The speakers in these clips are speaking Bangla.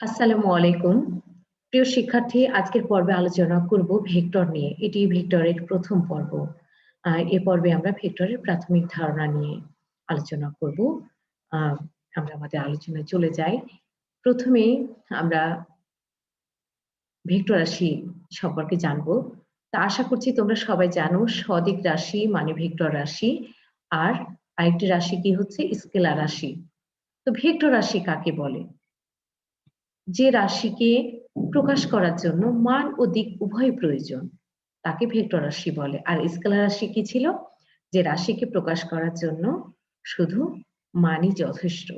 আসসালামু আলাইকুম। প্রিয় শিক্ষার্থী, আজকের পর্বে আলোচনা করব ভেক্টর নিয়ে। এটি ভেক্টরের প্রথম পর্ব। এ পর্বে আমরা ভেক্টরের প্রাথমিক ধারণা নিয়ে আলোচনা করব। আমরা আমাদের আলোচনায় চলে যাই। প্রথমেই আমরা ভেক্টর রাশি সম্পর্কে জানব। তা আশা করছি তোমরা সবাই জানো সদিক রাশি মানে ভেক্টর রাশি, আর আরেকটি রাশি কি হচ্ছে স্কেলার রাশি। তো ভেক্টর রাশি কাকে বলে? যে রাশিকে প্রকাশ করার জন্য মান ও দিক উভয় প্রয়োজন তাকে ভেক্টর রাশি বলে। আর স্কেলার রাশি কি ছিল? যে রাশিকে প্রকাশ করার জন্য শুধু মানই যথেষ্ট।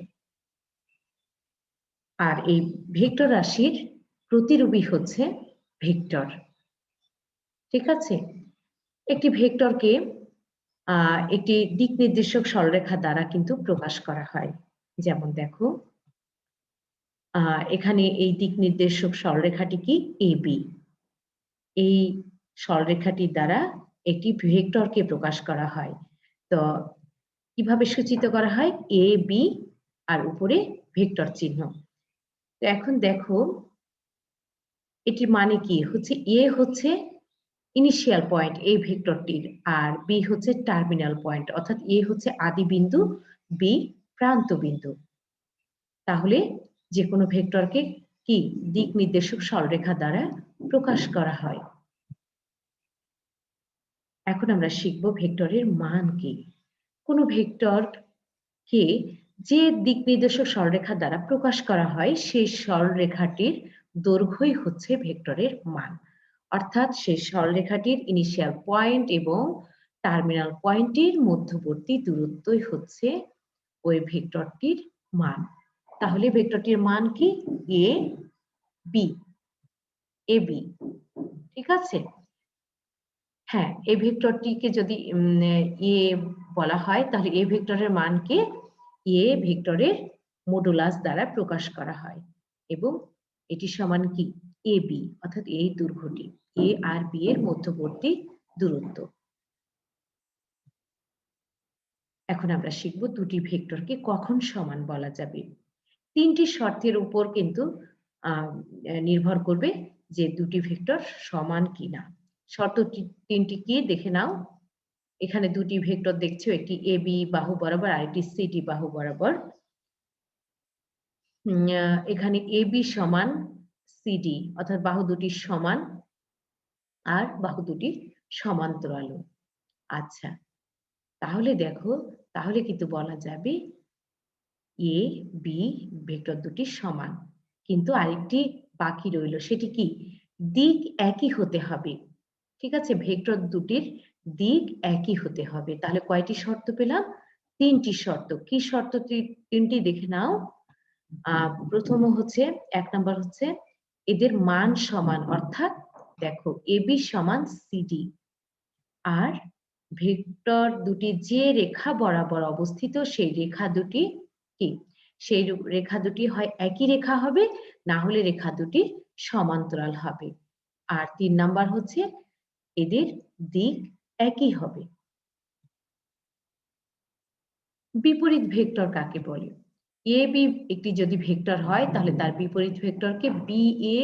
আর এই ভেক্টর রাশির প্রতিরূপী হচ্ছে ভেক্টর। ঠিক আছে? একটি ভেক্টরকে একটি দিক নির্দেশক সরলরেখা দ্বারা কিন্তু প্রকাশ করা হয়। যেমন দেখো, এখানে এই দিক নির্দেশক সরলরেখাটি কি? AB। এই সরলরেখাটির দ্বারা একটি ভেক্টরকে প্রকাশ করা হয়। তো কিভাবে সূচিত করা হয়? এ বি আর উপরে ভেক্টর চিহ্ন। তো এখন দেখো এটির মানে কি হচ্ছে, এ হচ্ছে ইনিশিয়াল পয়েন্ট এই ভেক্টরটির, আর বি হচ্ছে টার্মিনাল পয়েন্ট, অর্থাৎ এ হচ্ছে আদি বিন্দু, বি প্রান্ত বিন্দু। তাহলে যে কোনো ভেক্টরকে কি দিক নির্দেশক সরলরেখা দ্বারা প্রকাশ করা হয়। এখন আমরা শিখব ভেক্টরের মান কি। কোনো ভেক্টরকে যে দিক নির্দেশক সরলরেখা দ্বারা প্রকাশ করা হয় সেই সরলরেখাটির দৈর্ঘ্যই হচ্ছে ভেক্টরের মান। অর্থাৎ সেই সরলরেখাটির ইনিশিয়াল পয়েন্ট এবং টার্মিনাল পয়েন্টের মধ্যবর্তী দূরত্বই হচ্ছে ওই ভেক্টরটির মান। তাহলে ভেক্টরটির মান কি? A B, A B. ঠিক আছে? হ্যাঁ, এই ভেক্টরটিকে যদি এ বলা হয় তাহলে এ ভেক্টরের মানকে এ ভেক্টরের মডুলাস দ্বারা প্রকাশ করা হয় এবং এটি সমান কি? এ বি, অর্থাৎ এই দৈর্ঘ্যটি এ আর বি এর মধ্যবর্তী দূরত্ব। এখন আমরা শিখব দুটি ভেক্টরকে কখন সমান বলা যাবে। তিনটি শর্তের উপর কিন্তু নির্ভর করবে যে দুটি ভেক্টর সমান কিনা। শর্ত তিনটি কি দেখে নাও। এখানে দুটি ভেক্টর দেখছো, একটি এবি বাহু বরাবর আর একটি সিডি বাহু বরাবর। এখানে এবি সমান সিডি, অর্থাৎ বাহু দুটি সমান আর বাহু দুটি সমান্তরাল। আচ্ছা, তাহলে দেখো, তাহলে কিন্তু বলা যাবে এ বি ভেক্টর দুটি সমান, কিন্তু আরেকটি বাকি রইল, সেটি কি? দিক একই হতে হবে। ঠিক আছে, ভেক্টর দুটির দিক একই হতে হবে। তাহলে কয়টি শর্ত পেলাম? তিনটি শর্ত। কি শর্ত তিনটি দেখে নাও। প্রথম হচ্ছে, এক নাম্বার হচ্ছে এদের মান সমান, অর্থাৎ দেখো এবি সমান সিডি, আর ভেক্টর দুটি যে রেখা বরাবর অবস্থিত সেই রেখা দুটি কি? সেই রেখা দুটি হয় একই রেখা হবে, না হলে রেখা দুটি সমান্তরাল হবে। আর তিন নাম্বার হচ্ছে এদের দিক একই হবে। বিপরীত ভেক্টর কাকে বলে? এ বি একটি যদি ভেক্টর হয় তাহলে তার বিপরীত ভেক্টরকে বি এ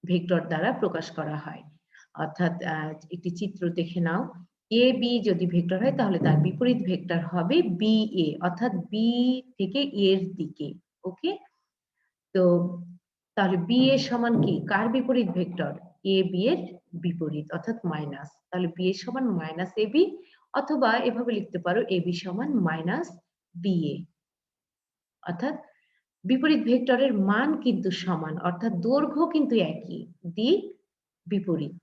ভেক্টর দ্বারা প্রকাশ করা হয়। অর্থাৎ একটি চিত্র দেখে নাও। এ বি যদি ভেক্টর হয় তাহলে তার বিপরীত ভেক্টর হবে বি এ, অর্থাৎ বি থেকে এর দিকে। ওকে, তো তাহলে বি এর সমান কি? কার বিপরীত ভেক্টর? এ বি এর বিপরীত, অর্থাৎ মাইনাস। তাহলে বি এর সমান মাইনাস এ বি, অথবা এভাবে লিখতে পারো এ বি সমান মাইনাস বি এ। অর্থাৎ বিপরীত ভেক্টরের মান কিন্তু সমান, অর্থাৎ দৈর্ঘ্য কিন্তু একই, দিক বিপরীত।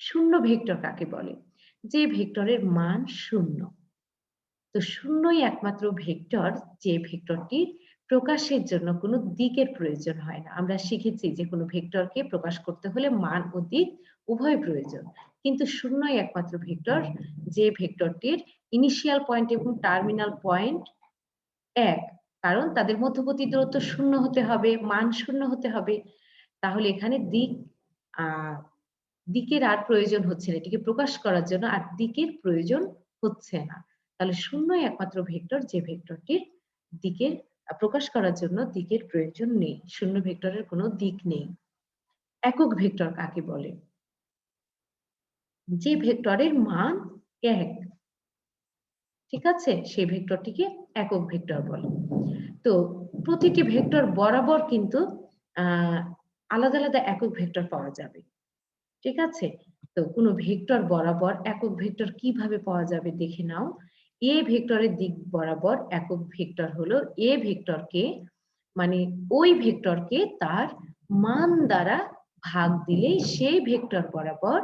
শূন্য ভেক্টর কাকে বলে? যে ভেক্টরের মান শূন্য। তো শূন্যই একমাত্র ভেক্টর যে ভেক্টরটি প্রকাশের জন্য কোনো দিকের প্রয়োজন হয় না। আমরা শিখেছি যে কোনো ভেক্টরকে প্রকাশ করতে হলে মান ও দিক উভয় প্রয়োজন, কিন্তু শূন্যই একমাত্র ভেক্টর যে ভেক্টরটির ইনিশিয়াল পয়েন্ট এবং টার্মিনাল পয়েন্ট এক, কারণ তাদের মধ্যবর্তী দূরত্ব শূন্য হতে হবে, মান শূন্য হতে হবে। তাহলে এখানে দিকের আর প্রয়োজন হচ্ছে না, এটিকে প্রকাশ করার জন্য আর দিকের প্রয়োজন হচ্ছে না। তাহলে শূন্যই একমাত্র ভেক্টর যে ভেক্টরটির দিকের প্রকাশ করার জন্য দিকের প্রয়োজন নেই, শূন্য ভেক্টরের কোনো দিক নেই। একক ভেক্টর কাকে বলে? যে ভেক্টরের মান ১, ঠিক আছে, সেই ভেক্টরটিকে একক ভেক্টর বলে। তো প্রতিটি ভেক্টর বরাবর কিন্তু আলাদা আলাদা একক ভেক্টর পাওয়া যাবে, ঠিক আছে। তো কোনো ভেক্টর বরাবর একক ভেক্টর কিভাবে পাওয়া যাবে দেখে নাও। এ ভেক্টরের দিক বরাবর একক ভেক্টর হলো এ ভেক্টরকে, মানে ওই ভেক্টরকে তার মান দ্বারা ভাগ দিলেই সেই ভেক্টর বরাবর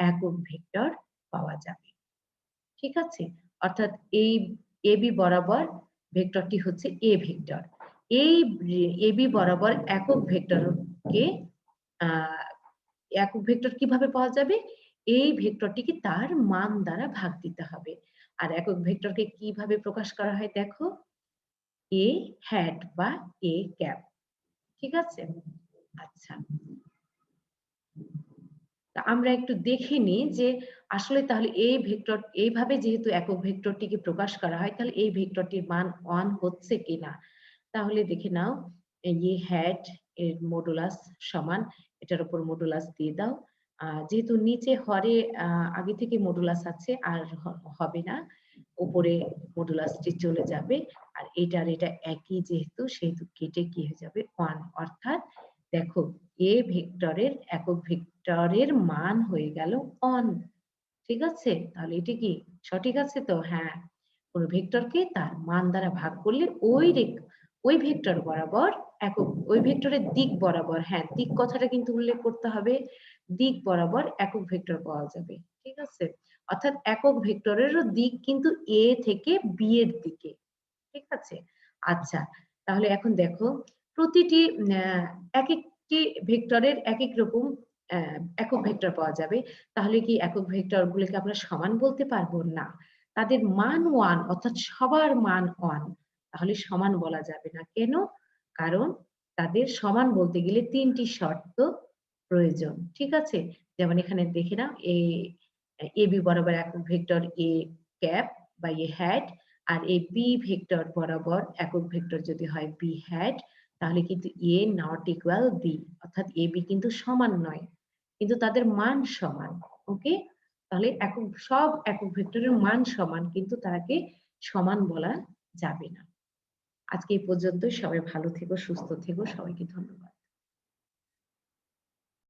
একক ভেক্টর পাওয়া যাবে, ঠিক আছে। অর্থাৎ এই এবি বরাবর ভেক্টরটি হচ্ছে এ ভেক্টর। এই এবি বরাবর একক ভেক্টরকে একক ভেক্টর কিভাবে পাওয়া যাবে? এই ভেক্টরটিকে তার মান দ্বারা ভাগ দিতে হবে। আর একক ভেক্টরকে কিভাবে প্রকাশ করা হয় দেখো, এ হ্যাট বা এ ক্যাপ, ঠিক আছে। আচ্ছা, আমরা একটু দেখে নিই যে আসলে তাহলে এই ভেক্টর এইভাবে যেহেতু একক ভেক্টরটিকে প্রকাশ করা হয়, তাহলে এই ভেক্টরটির মান 1 হচ্ছে কিনা। তাহলে দেখে নাও, এ হ্যাট এর মডুলাস সমান, এটার উপর মডুলাস দিয়ে দাও। যেহেতু নিচে হরে আগে থেকে মডুলাস আছে আর হবে না, উপরে মডুলাসটি চলে যাবে। আর এটার এটা একই যেহেতু, সেহেতু কেটে কি হয়ে যাবে 1। অর্থাৎ দেখো, এ ভেক্টরের একক ভেক্টরের মান হয়ে গেল 1, ঠিক আছে। তাহলে এটি কি সঠিক আছে তো? হ্যাঁ, কোন ভেক্টরকে তার মান দ্বারা ভাগ করলে ওই ভেক্টর বরাবর একক, ওই ভেক্টরের দিক বরাবর, হ্যাঁ দিক কথাটা কিন্তু উল্লেখ করতে হবে, দিক বরাবর একক ভেক্টর পাওয়া যাবে, ঠিক আছে। অর্থাৎ একক ভেক্টরেরও দিক কিন্তু এ থেকে বি এর দিকে, ঠিক আছে। আচ্ছা, তাহলে এখন দেখো প্রতিটি এক একটি ভেক্টরের এক এক রকম একক ভেক্টর পাওয়া যাবে। তাহলে কি একক ভেক্টর গুলোকে আমরা সমান বলতে পারবো? না, তাদের মান 1, অর্থাৎ সবার মান 1, তাহলে সমান বলা যাবে না। কেন? কারণ তাদের সমান বলতে গেলে 3টি শর্ত প্রয়োজন, ঠিক আছে। যেমন এখানে দেখে নাও, এবি বরাবর একক ভেক্টর এ ক্যাপ বা এ হ্যাট, আর এই বি ভেক্টর বরাবর একক ভেক্টর যদি হয় বি হ্যাট, তাহলে কিন্তু এ নট ইকুয়াল বি, অর্থাৎ এ বি কিন্তু সমান নয়, কিন্তু তাদের মান সমান। ওকে, তাহলে সব একক ভেক্টরের মান সমান, কিন্তু তাকে সমান বলা যাবে না। আজকে এই পর্যন্ত, সবাই ভালো থেকো, সুস্থ থেকো, সবাইকে ধন্যবাদ।